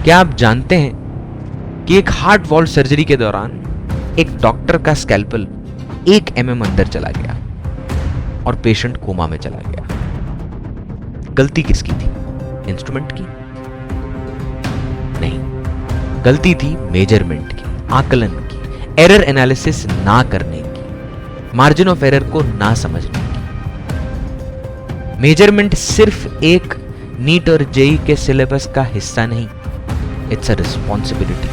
क्या आप जानते हैं कि एक हार्ट वॉल्व सर्जरी के दौरान एक डॉक्टर का स्कैल्पल 1 mm अंदर चला गया और पेशेंट कोमा में चला गया? गलती किसकी थी? इंस्ट्रूमेंट की? नहीं, गलती थी मेजरमेंट की, आकलन की, एरर एनालिसिस ना करने की, मार्जिन ऑफ एरर को ना समझने की। मेजरमेंट सिर्फ एक नीट और जेई के सिलेबस का हिस्सा नहीं, it's a responsibility.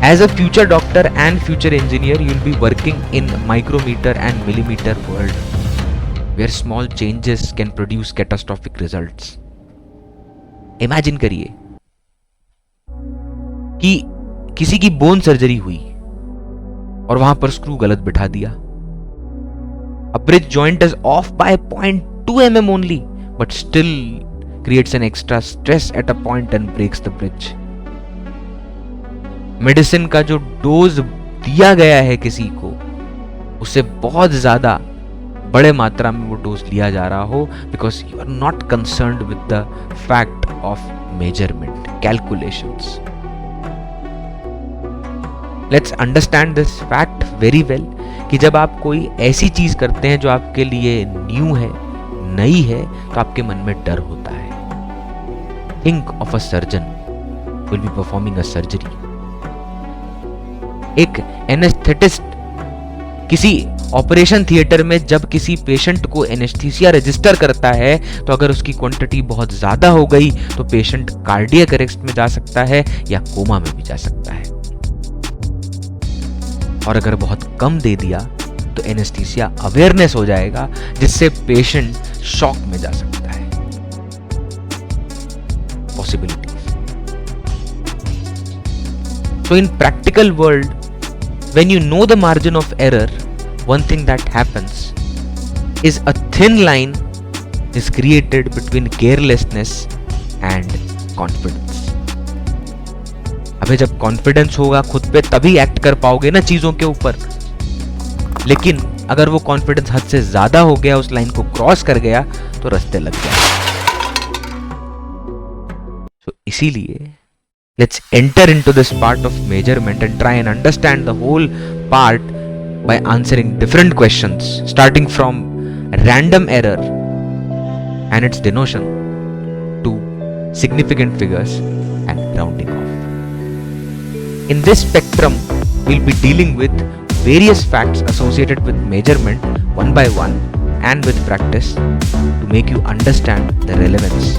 As a future doctor and future engineer, you'll be working in micrometer and millimeter world, where small changes can produce catastrophic results. Imagine करिए कि किसी की बोन सर्जरी हुई और वहां पर स्क्रू गलत बिठा दिया। A bridge joint is off by 0.2 mm only, but still creates an extra stress at a point and breaks the bridge. Medicine का जो डोज दिया गया है किसी को, उससे बहुत ज्यादा बड़े मात्रा में वो डोज लिया जा रहा हो, because you are not concerned with the fact of measurement, calculations. Let's understand this fact very well कि जब आप कोई ऐसी चीज करते हैं जो आपके लिए न्यू है, नई है, तो आपके मन में डर होता है। Think of a surgeon will be performing a surgery. एक एनेस्थेटिस्ट किसी ऑपरेशन थिएटर में जब किसी पेशेंट को एनेस्थीसिया रजिस्टर करता है, तो अगर उसकी क्वांटिटी बहुत ज्यादा हो गई तो पेशेंट कार्डियक अरेस्ट में जा सकता है या कोमा में भी जा सकता है, और अगर बहुत कम दे दिया तो एनेस्थीसिया अवेयरनेस हो जाएगा, जिससे पेशेंट शॉक में जा सकता है। Possibilities. So in practical world, when you know the margin of error, one thing that happens is a thin line is created between carelessness and confidence. अबे जब कॉन्फिडेंस होगा खुद पे तभी एक्ट कर पाओगे ना चीजों के ऊपर, लेकिन अगर वो कॉन्फिडेंस हद से ज्यादा हो गया, उस लाइन को क्रॉस कर गया, तो रास्ते लग गया। तो इसीलिए let's enter into this part of measurement and try and understand the whole part by answering different questions, starting from random error and its denotion to significant figures and rounding off. In this spectrum, we'll be dealing with various facts associated with measurement one by one and with practice to make you understand the relevance